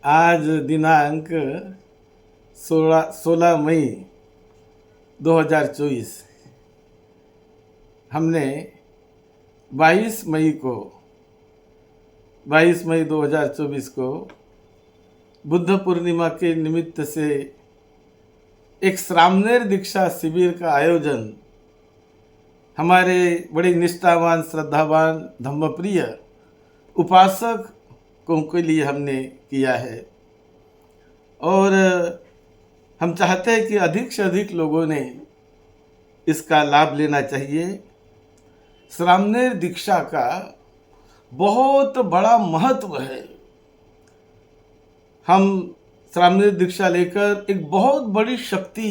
आज दिनांक 16 मई 2024। हमने 22 मई 2024 को बुद्ध पूर्णिमा के निमित्त से एक श्रामणेर दीक्षा शिविर का आयोजन हमारे बड़े निष्ठावान श्रद्धावान धम्मप्रिय उपासक के लिए हमने किया है और हम चाहते हैं कि अधिक से अधिक लोगों ने इसका लाभ लेना चाहिए। श्रामणेर दीक्षा का बहुत बड़ा महत्व है। हम श्रामणेर दीक्षा लेकर एक बहुत बड़ी शक्ति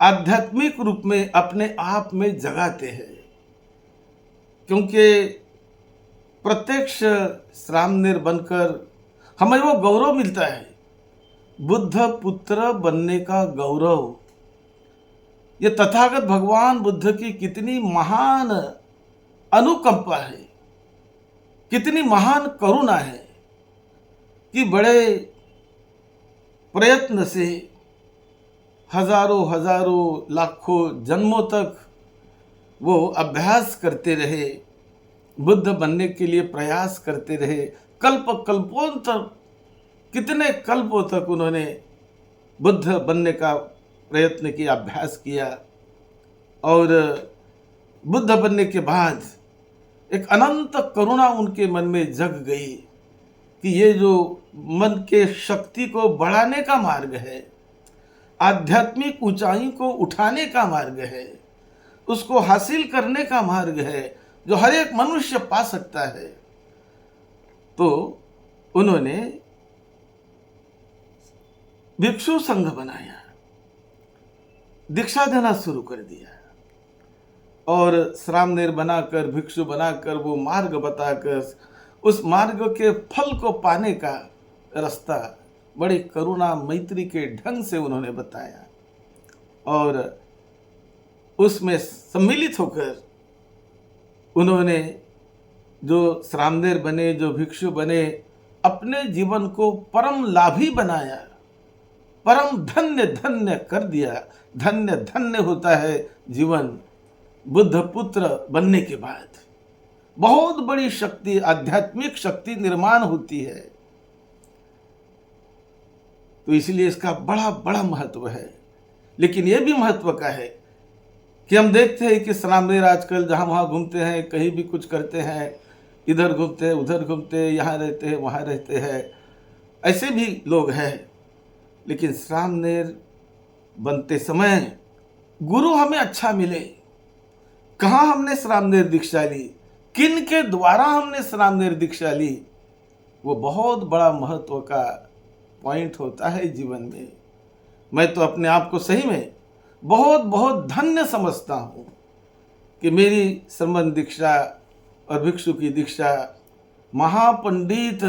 आध्यात्मिक रूप में अपने आप में जगाते हैं, क्योंकि प्रत्यक्ष श्रामणेर बनकर हमें वो गौरव मिलता है, बुद्ध पुत्र बनने का गौरव। ये तथागत भगवान बुद्ध की कितनी महान अनुकंपा है, कितनी महान करुणा है कि बड़े प्रयत्न से हजारों लाखों जन्मों तक वो अभ्यास करते रहे, बुद्ध बनने के लिए प्रयास करते रहे। कल्पों तक, कितने कल्पों तक उन्होंने बुद्ध बनने का प्रयत्न किया, अभ्यास किया और बुद्ध बनने के बाद एक अनंत करुणा उनके मन में जग गई कि ये जो मन के शक्ति को बढ़ाने का मार्ग है, आध्यात्मिक ऊंचाई को उठाने का मार्ग है, उसको हासिल करने का मार्ग है जो हर एक मनुष्य पा सकता है। तो उन्होंने भिक्षु संघ बनाया, दीक्षा देना शुरू कर दिया और श्रामणेर बनाकर, भिक्षु बनाकर, वो मार्ग बताकर उस मार्ग के फल को पाने का रास्ता बड़ी करुणा मैत्री के ढंग से उन्होंने बताया और उसमें सम्मिलित होकर उन्होंने जो श्रामणेर बने, जो भिक्षु बने, अपने जीवन को परम लाभी बनाया, परम धन्य धन्य कर दिया। धन्य धन्य होता है जीवन बुद्ध पुत्र बनने के बाद। बहुत बड़ी शक्ति, आध्यात्मिक शक्ति निर्माण होती है। तो इसलिए इसका बड़ा बड़ा महत्व है। लेकिन यह भी महत्व का है कि हम देखते हैं कि श्रामणेर आजकल जहाँ वहाँ घूमते हैं, कहीं भी कुछ करते हैं, इधर घूमते हैं, उधर घूमते हैं, यहाँ रहते हैं, वहाँ रहते हैं, ऐसे भी लोग हैं। लेकिन श्रामणेर बनते समय गुरु हमें अच्छा मिले। कहाँ हमने श्रामणेर दीक्षा ली, किन के द्वारा हमने श्रामणेर दीक्षा ली, वो बहुत बड़ा महत्व का पॉइंट होता है जीवन में। मैं तो अपने आप को सही में बहुत बहुत धन्य समझता हूँ कि मेरी श्रमण दीक्षा और भिक्षु की दीक्षा महापंडित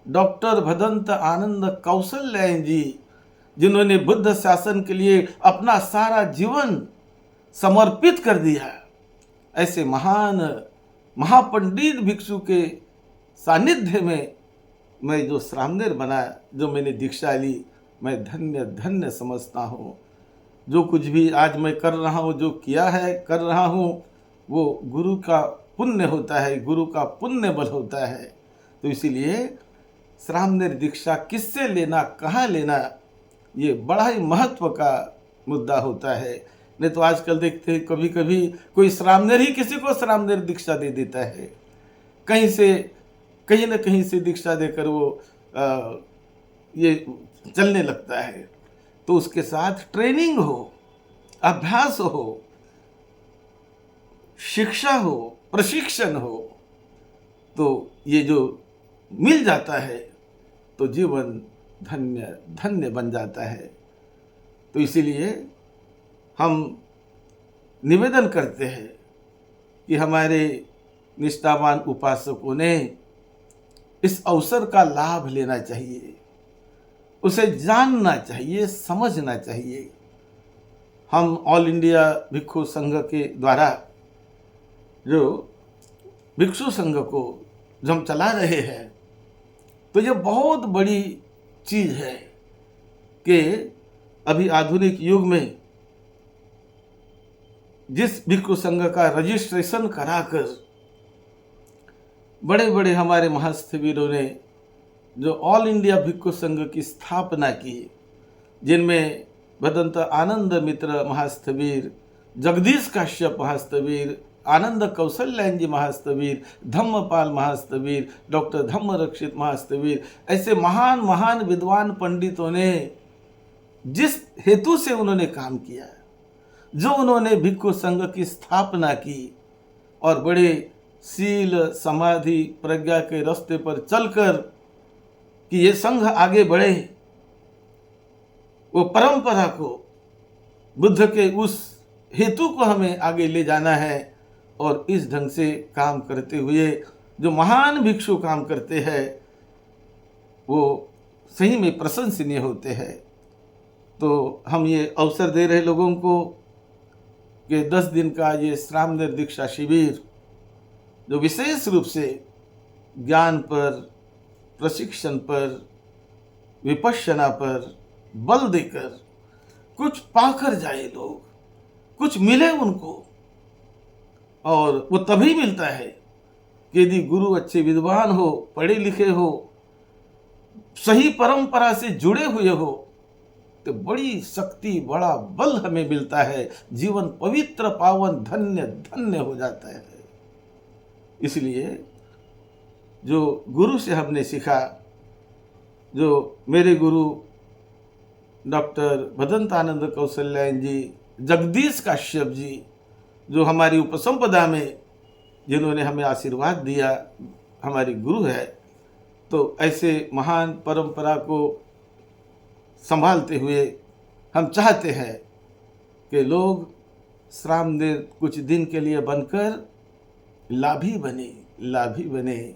डॉक्टर भदंत आनंद कौशल्यायन जी, जिन्होंने बुद्ध शासन के लिए अपना सारा जीवन समर्पित कर दिया, ऐसे महान महापंडित भिक्षु के सानिध्य में मैं जो श्रामणेर बना, जो मैंने दीक्षा ली, मैं धन्य धन्य समझता हूँ। जो कुछ भी आज मैं कर रहा हूँ, जो किया है, कर रहा हूँ, वो गुरु का पुण्य होता है, गुरु का पुण्य बल होता है। तो इसीलिए श्रामणेर दीक्षा किससे लेना, कहाँ लेना, ये बड़ा ही महत्व का मुद्दा होता है। नहीं तो आजकल देखते हैं कभी कभी कोई श्रामणेर ही किसी को श्रामणेर दीक्षा दे देता है, कहीं से कहीं न कहीं से दीक्षा देकर वो ये चलने लगता है। तो उसके साथ ट्रेनिंग हो, अभ्यास हो, शिक्षा हो, प्रशिक्षण हो, तो ये जो मिल जाता है तो जीवन धन्य धन्य बन जाता है। तो इसीलिए हम निवेदन करते हैं कि हमारे निष्ठावान उपासकों ने इस अवसर का लाभ लेना चाहिए, उसे जानना चाहिए, समझना चाहिए। हम ऑल इंडिया भिक्षु संघ के द्वारा जो भिक्षु संघ को जो हम चला रहे हैं, तो ये बहुत बड़ी चीज़ है कि अभी आधुनिक युग में जिस भिक्षु संघ का रजिस्ट्रेशन कराकर बड़े बड़े हमारे महास्थवीरों ने जो ऑल इंडिया भिक्षु संघ की स्थापना की, जिनमें भदंत आनंद मित्र महास्थवीर, जगदीश काश्यप महास्थवीर, आनंद कौशल्यायन जी महास्थवीर, धम्मपाल महास्थवीर, डॉक्टर धम्मरक्षित महास्थवीर, ऐसे महान महान विद्वान पंडितों ने जिस हेतु से उन्होंने काम किया, जो उन्होंने भिक्षु संघ की स्थापना की और बड़े शील समाधि प्रज्ञा के रास्ते पर चलकर कि ये संघ आगे बढ़े, वो परंपरा को, बुद्ध के उस हेतु को हमें आगे ले जाना है। और इस ढंग से काम करते हुए जो महान भिक्षु काम करते हैं वो सही में प्रशंसनीय होते हैं। तो हम ये अवसर दे रहे लोगों को कि 10 दिन का ये श्रामनेर दीक्षा शिविर जो विशेष रूप से ज्ञान पर, प्रशिक्षण पर, विपश्यना पर बल देकर कुछ पाकर जाए, लोग कुछ मिले उनको। और वो तभी मिलता है कि यदि गुरु अच्छे विद्वान हो, पढ़े लिखे हो, सही परंपरा से जुड़े हुए हो, तो बड़ी शक्ति, बड़ा बल हमें मिलता है। जीवन पवित्र, पावन, धन्य धन्य हो जाता है। इसलिए जो गुरु से हमने सीखा, जो मेरे गुरु डॉक्टर भदंत आनंद कौशल्यायन जी, जगदीश काश्यप जी, जो हमारी उपसंपदा में जिन्होंने हमें आशीर्वाद दिया, हमारे गुरु है, तो ऐसे महान परंपरा को संभालते हुए हम चाहते हैं कि लोग श्रामनेर कुछ दिन के लिए बनकर लाभी बने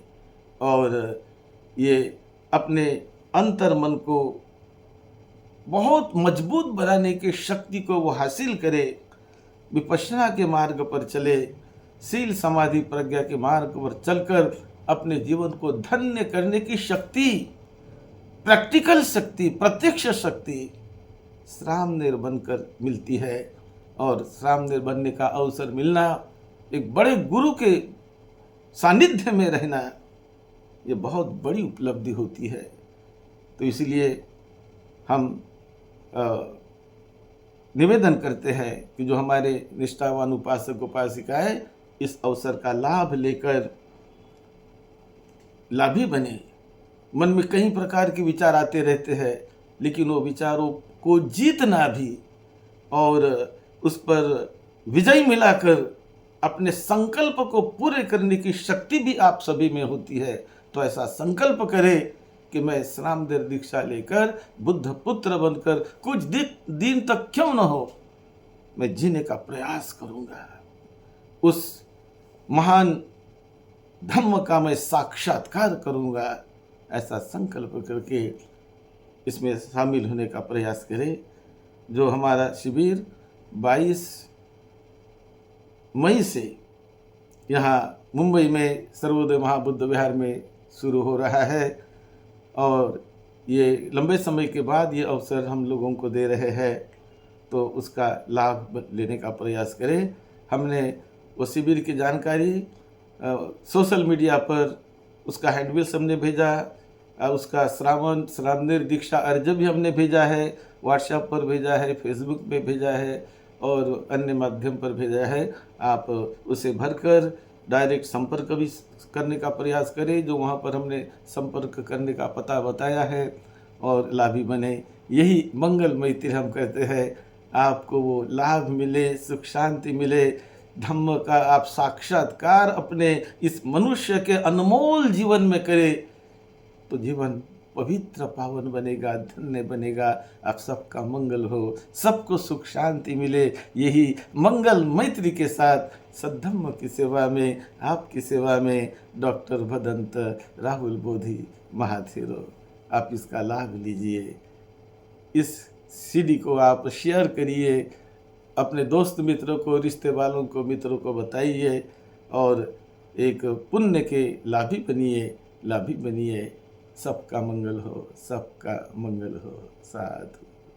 और ये अपने अंतर मन को बहुत मजबूत बनाने की शक्ति को वो हासिल करे, विपश्यना के मार्ग पर चले, शील समाधि प्रज्ञा के मार्ग पर चलकर अपने जीवन को धन्य करने की शक्ति, प्रैक्टिकल शक्ति, प्रत्यक्ष शक्ति श्रामनेर बनकर मिलती है। और श्रामनेर बनने का अवसर मिलना, एक बड़े गुरु के सानिध्य में रहना, ये बहुत बड़ी उपलब्धि होती है। तो इसलिए हम निवेदन करते हैं कि जो हमारे निष्ठावान उपासक उपासिकाएं इस अवसर का लाभ लेकर लाभी बने। मन में कई प्रकार के विचार आते रहते हैं, लेकिन वो विचारों को जीतना भी और उस पर विजय मिलाकर अपने संकल्प को पूरे करने की शक्ति भी आप सभी में होती है। तो ऐसा संकल्प करें कि मैं श्रामनेर दीक्षा लेकर बुद्ध पुत्र बनकर कुछ दिन तक क्यों न हो, मैं जीने का प्रयास करूंगा। उस महान धम्म का मैं साक्षात्कार करूंगा। ऐसा संकल्प करके इसमें शामिल होने का प्रयास करें। जो हमारा शिविर 22 मई से यहाँ मुंबई में सर्वोदय महाबुद्ध विहार में शुरू हो रहा है और ये लंबे समय के बाद ये अवसर हम लोगों को दे रहे हैं, तो उसका लाभ लेने का प्रयास करें। हमने वो शिविर की जानकारी सोशल मीडिया पर उसका हैंडबिल्स हमने भेजा, उसका श्रामनेर दीक्षा अर्ज भी हमने भेजा है, व्हाट्सएप पर भेजा है, फेसबुक पे भेजा है और अन्य माध्यम पर भेजा है। आप उसे भरकर डायरेक्ट संपर्क भी करने का प्रयास करें, जो वहाँ पर हमने संपर्क करने का पता बताया है, और लाभी बने। यही मंगलमय तीर हम कहते हैं। आपको वो लाभ मिले, सुख शांति मिले, धम्म का आप साक्षात्कार अपने इस मनुष्य के अनमोल जीवन में करें, तो जीवन पवित्र पावन बनेगा, धन्य बनेगा। आप सबका मंगल हो, सबको सुख शांति मिले। यही मंगल मैत्री के साथ सद्धम्म की सेवा में, आपकी सेवा में डॉक्टर भदंत राहुल बोधि महाथेरो, आप इसका लाभ लीजिए। इस सीडी को आप शेयर करिए, अपने दोस्त मित्रों को, रिश्ते वालों को, मित्रों को बताइए और एक पुण्य के लाभी बनिए। सबका मंगल हो, सबका मंगल हो। साधु।